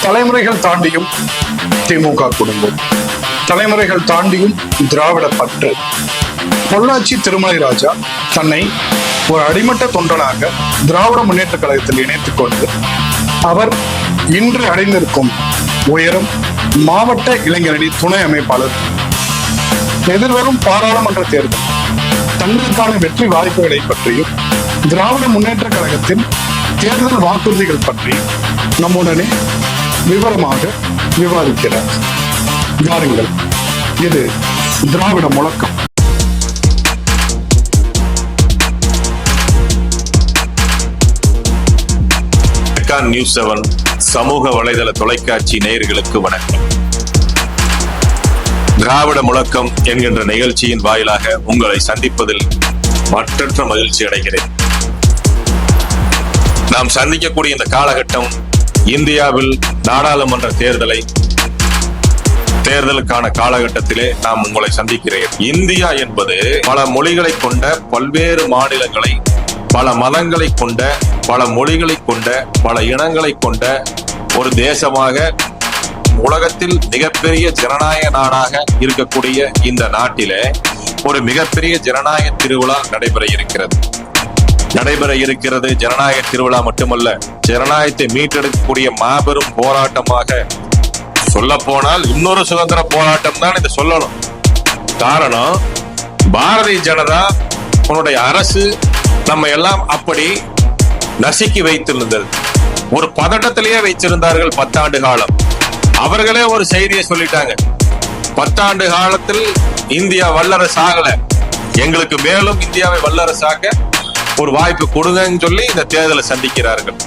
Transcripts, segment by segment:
தலைமுறைகள் தாண்டியும் திமுக குடும்பம், தலைமுறைகள் தாண்டியும் திராவிட பற்று. பொள்ளாச்சி திருமலை ராஜா தன்னை ஒரு அடிமட்ட தொண்டனாக திராவிட முன்னேற்ற கழகத்தில் இணைத்துக் கொண்டு அவர் இன்று அடைந்திருக்கும் உயரம் மாவட்ட இளைஞரணி துணை அமைப்பாளர். எதிர்வரும் பாராளுமன்ற தேர்தல் தங்களுக்கான வெற்றி வாய்ப்புகளை பற்றியும் திராவிட முன்னேற்ற கழகத்தின் தேர்தல் வாக்குறுதிகள் பற்றி நம்முடனே விவரமாக விவாதிக்கிறார். வாருங்கள், இது திராவிட முழக்கம். நியூஸ் 7 சமூக வலைதள தொலைக்காட்சி நேயர்களுக்கு வணக்கம். திராவிட முழக்கம் என்கின்ற நிகழ்ச்சியின் வாயிலாக உங்களை சந்திப்பதில் மற்றற்ற மகிழ்ச்சி அடைகிறேன். நாம் சந்திக்கக்கூடிய இந்த காலகட்டம் இந்தியாவில் நாடாளுமன்ற தேர்தலுக்கான காலகட்டத்திலே நாம் உங்களை சந்திக்கிறேன். இந்தியா என்பது பல மொழிகளை கொண்ட, பல்வேறு மாநிலங்களை, பல மதங்களை கொண்ட, பல மொழிகளை கொண்ட, பல இனங்களை கொண்ட ஒரு தேசமாக, உலகத்தில் மிகப்பெரிய ஜனநாயக நாடாக இருக்கக்கூடிய இந்த நாட்டிலே ஒரு மிகப்பெரிய ஜனநாயக திருவிழா நடைபெற இருக்கிறது. ஜனநாயக திருவிழா மட்டுமல்ல, ஜனநாயகத்தை மீட்டெடுக்கக்கூடிய மாபெரும் போராட்டமாக, சொல்ல போனால் இன்னொரு சுதந்திர போராட்டம் தான் இதை சொல்லணும். காரணம், பாரதிய ஜனதா உன்னுடைய அரசு நம்ம எல்லாம் அப்படி நசுக்கி வைத்திருந்தது. ஒரு பதட்டத்திலேயே வைத்திருந்தார்கள் 10 ஆண்டு காலம். அவர்களே ஒரு செய்தியை சொல்லிட்டாங்க, 10 ஆண்டு காலத்தில் இந்தியா வல்லரசு ஆகல, எங்களுக்கு மேலும் இந்தியாவை வல்லரசாக்க ஒரு வாய்ப்பு கொடுங்கன்னு சொல்லி இந்த தேர்தலை சந்திக்கிறார்கள்.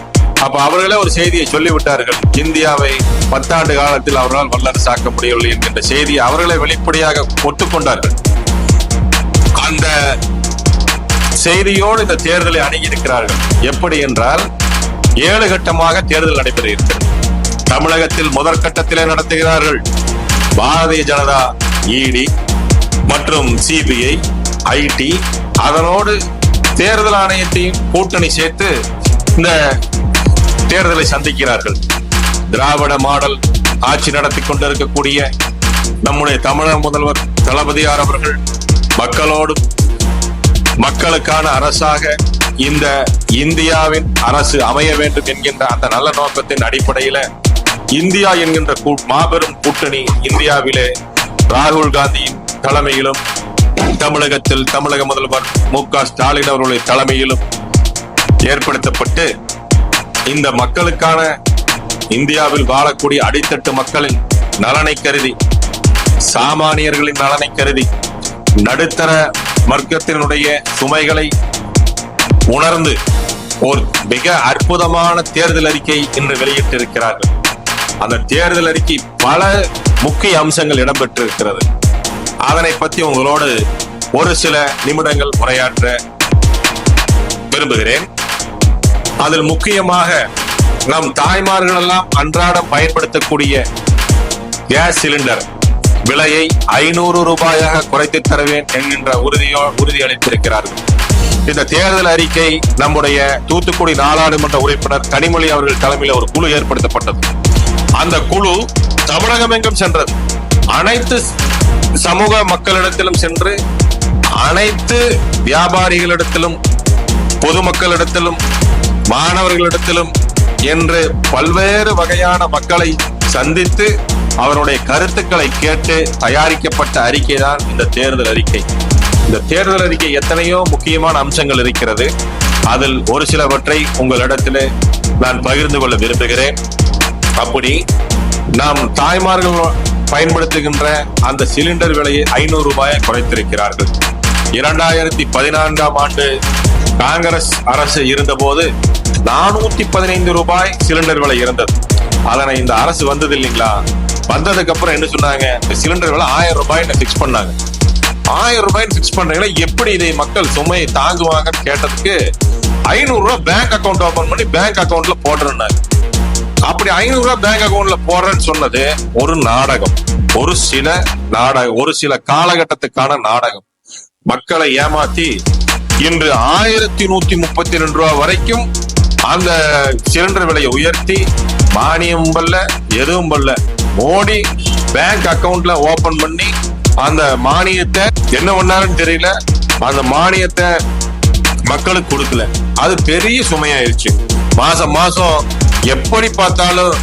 அப்ப அவர்களே ஒரு செய்தியை சொல்லிவிட்டார்கள், இந்தியாவை 10 ஆண்டு காலத்தில் அவர்களால் வல்லரசாக்க முடியவில்லை என்கின்ற செய்தியை அவர்களே வெளிப்படையாக ஒத்துக்கொண்டார்கள். அந்த செய்தியோடு இந்த தேர்தலை அணுகியிருக்கிறார்கள். எப்படி என்றால், 7 கட்டமாக தேர்தல் நடைபெற இருக்கிறது. தமிழகத்தில் முதற்கட்டத்திலே நடத்துகிறார்கள். பாரதிய ஜனதா இடி மற்றும் சிபிஐ, ஐடி, அதனோடு தேர்தல் ஆணையத்தையும் கூட்டணி சேர்த்து இந்த தேர்தலை சந்திக்கிறார்கள். திராவிட மாடல் ஆட்சி நடத்தி கொண்டிருக்கக்கூடிய நம்முடைய தமிழக முதல்வர் தளபதியார் அவர்கள் மக்களோடு, மக்களுக்கான அரசாக இந்த இந்தியாவின் அரசு அமைய வேண்டும் என்கின்ற அந்த நல்ல நோக்கத்தின் அடிப்படையில இந்தியா என்கின்ற மாபெரும் கூட்டணி இந்தியாவிலே ராகுல் காந்தியின் தலைமையிலும், தமிழகத்தில் தமிழக முதல்வர் மு.க. ஸ்டாலின் அவர்களுடைய தலைமையிலும் ஏற்படுத்தப்பட்டு இந்த மக்களுக்கான, இந்தியாவில் வாழக்கூடிய அடித்தட்டு மக்களின் நலனை கருதி, சாமானியர்களின் நலனை கருதி, நடுத்தர வர்க்கத்தினுடைய சுமைகளை உணர்ந்து ஒரு மிக அற்புதமான தேர்தல் அறிக்கை இன்று வெளியிட்டிருக்கிறார்கள். அந்த தேர்தல் அறிக்கை பல முக்கிய அம்சங்கள் இடம்பெற்றிருக்கிறது. அதனை பற்றி உங்களோடு ஒரு சில நிமிடங்கள் உரையாற்ற விரும்புகிறேன். அதில் முக்கியமாக நம் தாய்மார்கள் எல்லாம் அன்றாடம் பயன்படுத்தக்கூடிய கேஸ் சிலிண்டர் விலையை 500 ரூபாயாக குறைத்து தருவேன் என்கின்ற உறுதி அளித்திருக்கிறார்கள். இந்த தேர்தல் அறிக்கை நம்முடைய தூத்துக்குடி நாடாளுமன்ற உறுப்பினர் கனிமொழி அவர்கள் தலைமையில் ஒரு குழு ஏற்படுத்தப்பட்டது. அந்த குழு தமிழகம் எங்கும் சென்றது. அனைத்து சமூக மக்களிடத்திலும் சென்று, அனைத்து வியாபாரிகளிடத்திலும், பொதுமக்களிடத்திலும், மாணவர்களிடத்திலும் என்று பல்வேறு வகையான மக்களை சந்தித்து அவருடைய கருத்துக்களை கேட்டு தயாரிக்கப்பட்ட அறிக்கை தான் இந்த தேர்தல் அறிக்கை. இந்த தேர்தல் அறிக்கை எத்தனையோ முக்கியமான அம்சங்கள் இருக்கிறது. அதில் ஒரு சிலவற்றை உங்களிடத்திலே நான் பகிர்ந்து கொள்ள விரும்புகிறேன். அப்படி நாம் தாய்மார்கள் பயன்படுத்துகின்ற அந்த சிலிண்டர் விலையை 500 ரூபாயை குறைத்திருக்கிறார்கள். 2014ஆம் ஆண்டு காங்கிரஸ் அரசு இருந்தபோது 415 ரூபாய் சிலிண்டர் விலை இருந்தது. அதனை இந்த அரசு வந்தது இல்லைங்களா, வந்ததுக்கு அப்புறம் என்ன சொன்னாங்க, சிலிண்டர் விலை 1000 ரூபாய்னு பிக்ஸ் பண்ணாங்க. 1000 ரூபாய்னு பிக்ஸ் பண்றீங்களா, எப்படி இதை மக்கள் சுமையை தாங்குவாங்கன்னு கேட்டதுக்கு 500 ரூபாய் பேங்க் அக்கௌண்ட் ஓபன் பண்ணி பேங்க் அக்கௌண்ட்ல போடுறேன்னாங்க. அப்படி 500 ரூபாய் பேங்க் அக்கௌண்ட்ல போடுறேன்னு சொன்னது ஒரு நாடகம், ஒரு சில காலகட்டத்துக்கான நாடகம். மக்களை ஏமாத்தி இன்று 1132 ரூபாய் வரைக்கும் அந்த சிலிண்டர் விலையை உயர்த்தி மானியம் பல்ல, எதுவும் பல்ல. மோடி பேங்க் அக்கவுண்ட்ல ஓபன் பண்ணி அந்த மானியத்தை என்ன பண்ணாருன்னு தெரியல, அந்த மானியத்தை மக்களுக்கு கொடுக்கல. அது பெரிய சுமையாயிருச்சு. மாசம் மாசம் எப்படி பார்த்தாலும்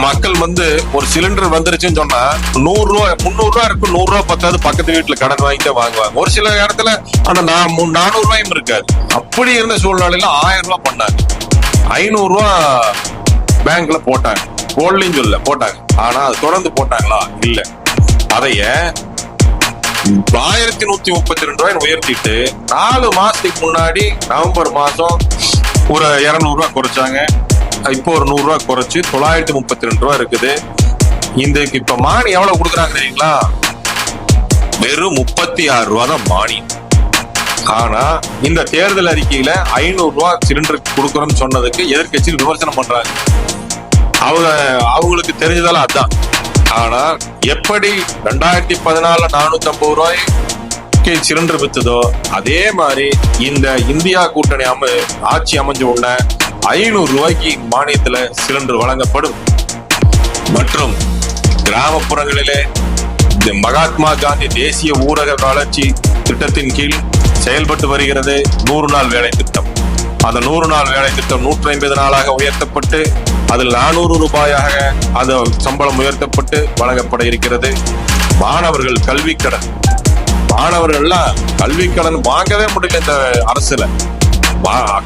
மக்கள் வந்து ஒரு சிலிண்டர் வந்துருச்சுன்னு சொன்னா 100 ரூபாய் 300 ரூபாய் இருக்கும், 100 ரூபாய் பத்தாது, பக்கத்து வீட்டுல கடன் வாங்கிட்டு வாங்குவாங்க. ஒரு சில இடத்துல ஆனா 400 ரூபாயும் இருக்காது. அப்படி இருந்த சூழ்நிலையில 1000 ரூபாய் பண்ணாங்க, 500 ரூபாய் பேங்க்ல போட்டாங்க. போடலின்னு சொல்ல போட்டாங்க, ஆனா அது தொடர்ந்து போட்டாங்களா? இல்ல. அதைய 1132 ரூபாய் உயர்த்திட்டு 4 மாசத்துக்கு முன்னாடி நவம்பர் மாசம் ஒரு 200 ரூபாய் குறைச்சாங்க. இப்போ ஒரு 100 ரூபாய் குறைச்சு 932 ரூபாய் இருக்குது. இந்த இப்ப மானி எவ்வளவு கொடுக்குறாங்க தெரியுங்களா? வெறும் 36 ரூபாய் தான் மானி. ஆனா இந்த தேர்தல் அறிக்கையில 500 ரூபாய் சிலிண்டருக்கு கொடுக்கறோம்னு சொன்னதுக்கு எதிர்க்கட்சியில் விமர்சனம் பண்றாங்க. அவங்களுக்கு தெரிஞ்சதால அதான். ஆனா எப்படி 2014 450 ரூபாய்க்கு சிலிண்டர் வித்ததோ அதே மாதிரி இந்த இந்தியா கூட்டணி ஆட்சி அமைஞ்ச உடனே 500 ரூபாய்க்கு மானியத்துல சிலிண்டர் வழங்கப்படும். மற்றும் கிராமப்புறங்களிலே மகாத்மா காந்தி தேசிய ஊரக வளர்ச்சி திட்டத்தின் கீழ் செயல்பட்டு வருகிறது 100 நாள் வேலை திட்டம். அந்த 100 நாள் வேலை திட்டம் 150 நாளாக உயர்த்தப்பட்டு அதில் 400 ரூபாயாக அந்த சம்பளம் உயர்த்தப்பட்டு வழங்கப்பட இருக்கிறது. மாணவர்கள் கல்வி கடன், மாணவர்கள்லாம் கல்வி கடன் வாங்கவே முடியல இந்த அரசுல.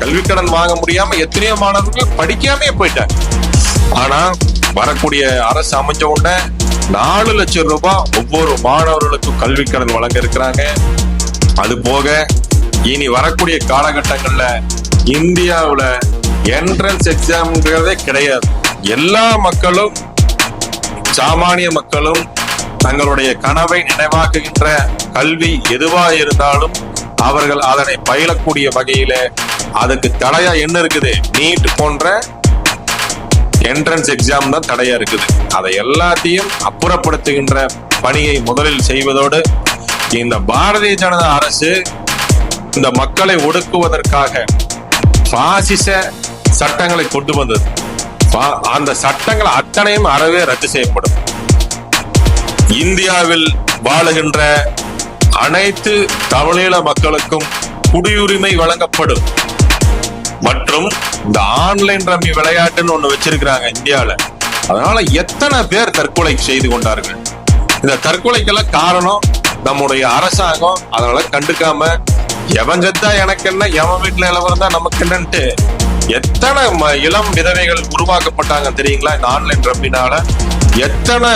கல்வி கடன் வாங்க முடியாம எத்தனையோ மாணவர்கள் படிக்காமே போயிட்டாங்க. ஆனா வரக்கூடிய அரசு அமைஞ்ச உடனே 4 லட்சம் ரூபாய் ஒவ்வொரு மாணவர்களுக்கும் கல்வி கடன் வழங்க இருக்கிறாங்க. அது போக இனி வரக்கூடிய காலகட்டங்கள்ல இந்தியாவுல என்ட்ரன்ஸ் எக்ஸாம்ங்கிறதே கிடையாது. எல்லா மக்களும், சாமானிய மக்களும் தங்களுடைய கனவை நினைவாக்குகின்ற கல்வி எதுவா இருந்தாலும் அவர்கள் அதனை பயிலக்கூடிய வகையில அதுக்கு தடையா என்ன இருக்குது? நீட் போன்ற என்ட்ரன்ஸ் எக்ஸாம் தான் தடையா இருக்குது. அதை எல்லாத்தையும் அப்புறப்படுத்துகின்ற பணியை முதலில் செய்வதோடு இந்த பாரதிய ஜனதா அரசு இந்த மக்களை ஒடுக்குவதற்காக பாசிச சட்டங்களை கொண்டு வந்தது. அந்த சட்டங்கள் அத்தனையும் அறவே ரத்து செய்யப்படும். இந்தியாவில் வாழுகின்ற அனைத்து தமிழீழ மக்களுக்கும் குடியுரிமை வழங்கப்படும். மற்றும் இந்த ஆன்லைன் ரம்மி விளையாட்டுன்னு ஒண்ணு வச்சிருக்கிறாங்க இந்தியாவில. அதனால எத்தனை பேர் தற்கொலை செய்து கொண்டார்கள். இந்த தற்கொலைக்கெல்லாம் காரணம் நம்முடைய அரசாங்கம். அதனால கண்டுக்காம எவன் செத்தா எனக்கு என்ன, எவன் வீட்டுல இளவரம் தான் நமக்கு என்னன்ட்டு எத்தனை இளம் விதவைகள் உருவாக்கப்பட்டாங்க தெரியுங்களா? இந்த ஆன்லைன் ரம்மினால எத்தனை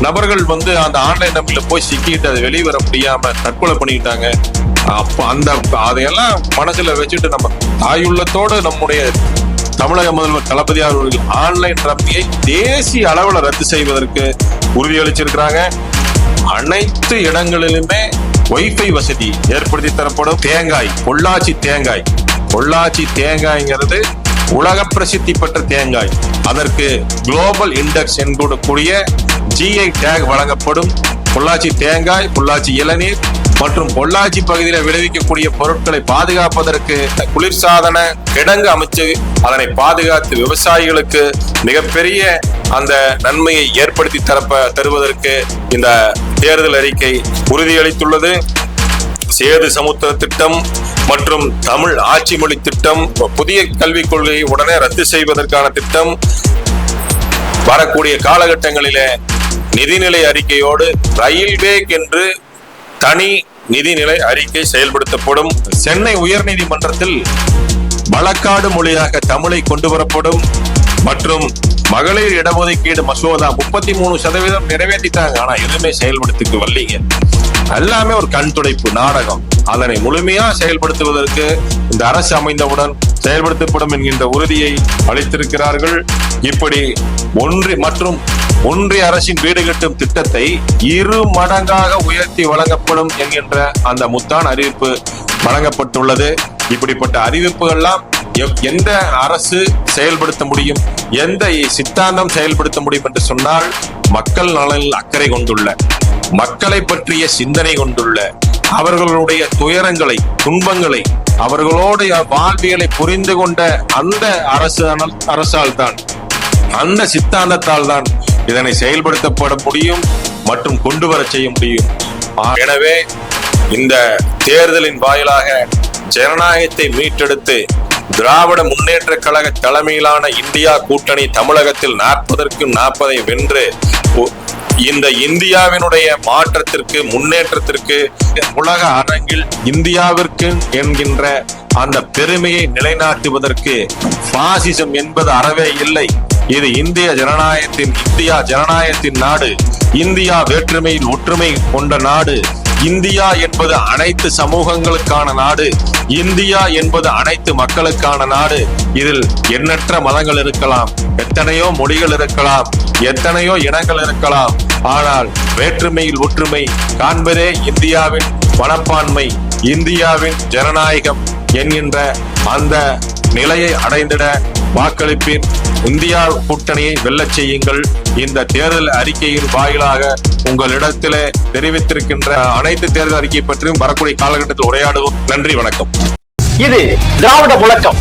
நபர்கள் வந்து அந்த ஆன்லைன் ரம்மில போய் சிக்கிட்டு அதை வெளியே வர முடியாம தற்கொலை பண்ணிக்கிட்டாங்க. அப்ப அதையெல்லாம் மனசுல வச்சுட்டு நம்ம தாயுள்ளத்தோடு நம்முடைய தமிழக முதல்வர் தளபதி அவர்கள் ஆன்லைன் ரம்மியை தேசிய அளவுல ரத்து செய்வதற்கு உறுதியளிச்சிருக்கிறாங்க. அனைத்து இடங்களிலுமே வைஃபை வசதி ஏற்படுத்தி தரப்படும். தேங்காய், பொள்ளாச்சி தேங்காய்ங்கிறது உலக பிரசித்தி பெற்ற தேங்காய். அதற்கு குளோபல் இண்டெக்ஸ் என்கூடக்கூடிய GI டேக் வழங்கப்படும். பொள்ளாச்சி தேங்காய், பொள்ளாச்சி இளநீர் மற்றும் பொள்ளாச்சி பகுதியில் விளைவிக்கக்கூடிய பொருட்களை பாதுகாப்பதற்கு குளிர்சாதன கிடங்கு அமைச்சு அதனை பாதுகாத்து விவசாயிகளுக்கு மிகப்பெரிய அந்த நன்மையை ஏற்படுத்தி தருவதற்கு இந்த தேர்தல் அறிக்கை உறுதியளித்துள்ளது. சேது சமுத்திர திட்டம் மற்றும் தமிழ் ஆட்சி மொழி திட்டம், புதிய கல்விக் கொள்கையை உடனே ரத்து செய்வதற்கான திட்டம், வரக்கூடிய காலகட்டங்களிலே நிதிநிலை அறிக்கையோடு ரயில்வேக் என்று தனி நிதிநிலை அறிக்கை செயல்படுத்தப்படும். சென்னை உயர்நீதிமன்றத்தில் வழக்காடு மொழியாக தமிழை கொண்டு வரப்படும். மற்றும் மகளிர் இடஒதுக்கீடு மசோதா 33% நிறைவேற்றிட்டாங்க. ஆனா எதுவுமே செயல்படுத்திட்டு வரலீங்க. எல்லாமே ஒரு கண் துடைப்பு நாடகம். அதனை முழுமையா செயல்படுத்துவதற்கு இந்த அரசு அமைந்தவுடன் செயல்படுத்தப்படும் என்கின்ற உறுதியை அளித்திருக்கிறார்கள். இப்படி ஒன்றிய அரசின் வீடு கட்டும் திட்டத்தை 2 மடங்காக உயர்த்தி வழங்கப்படும் என்கின்ற அந்த முத்தான அறிவிப்பு வழங்கப்பட்டுள்ளது. இப்படிப்பட்ட அறிவிப்புகள்லாம் எந்த அரசு செயல்படுத்த முடியும், எந்த சித்தாந்தம் செயல்படுத்த முடியும் என்று சொன்னால், மக்கள் நலனில் அக்கறை கொண்டுள்ள, மக்களை பற்றிய சிந்தனை கொண்டுள்ள, அவர்களுடைய துயரங்களை, துன்பங்களை, அவர்களுடைய வாழ்வியலை புரிந்து கொண்ட அந்த அரசால் தான் அந்த சித்தாந்தத்தால் தான் இதனை செயல்படுத்தப்பட முடியும் மற்றும் கொண்டு வர செய்ய முடியும். எனவே இந்த தேர்தலின் வாயிலாக ஜனநாயகத்தை மீட்டெடுத்து திராவிட முன்னேற்ற கழக தலைமையிலான இந்தியா கூட்டணி தமிழகத்தில் 40க்கு 40 வென்று இந்த இந்தியாவினுடைய மாற்றத்திற்கு முன்னேற்றத்திற்கு உலக அரங்கில் இந்தியாவிற்கு என்கின்ற அந்த பெருமையை நிலைநாட்டுவதற்கு பாசிசம் என்பது அறவே இல்லை. இது இந்தியா ஜனநாயகத்தின் நாடு. இந்தியா வேற்றுமையில் ஒற்றுமை கொண்ட நாடு. இந்தியா என்பது அனைத்து சமூகங்களுக்கான நாடு. இந்தியா என்பது அனைத்து மக்களுக்கான நாடு. இதில் எண்ணற்ற மதங்கள் இருக்கலாம், எத்தனையோ மொழிகள் இருக்கலாம், எத்தனையோ இனங்கள் இருக்கலாம். ஆனால் வேற்றுமையில் ஒற்றுமை காண்பதே இந்தியாவின் மனப்பான்மை, இந்தியாவின் ஜனநாயகம் என்கின்ற அந்த நிலையை அடைந்திட வாக்களிப்பின் இந்தியா கூட்டணியை வெல்லச் செய்யுங்கள். இந்த தேர்தல் அறிக்கையின் வாயிலாக உங்களிடத்திலே தெரிவித்திருக்கின்ற அனைத்து தேர்தல் அறிக்கை பற்றியும் வரக்கூடிய காலகட்டத்தில் உரையாடுவோம். நன்றி, வணக்கம். இது திராவிட முழக்கம்.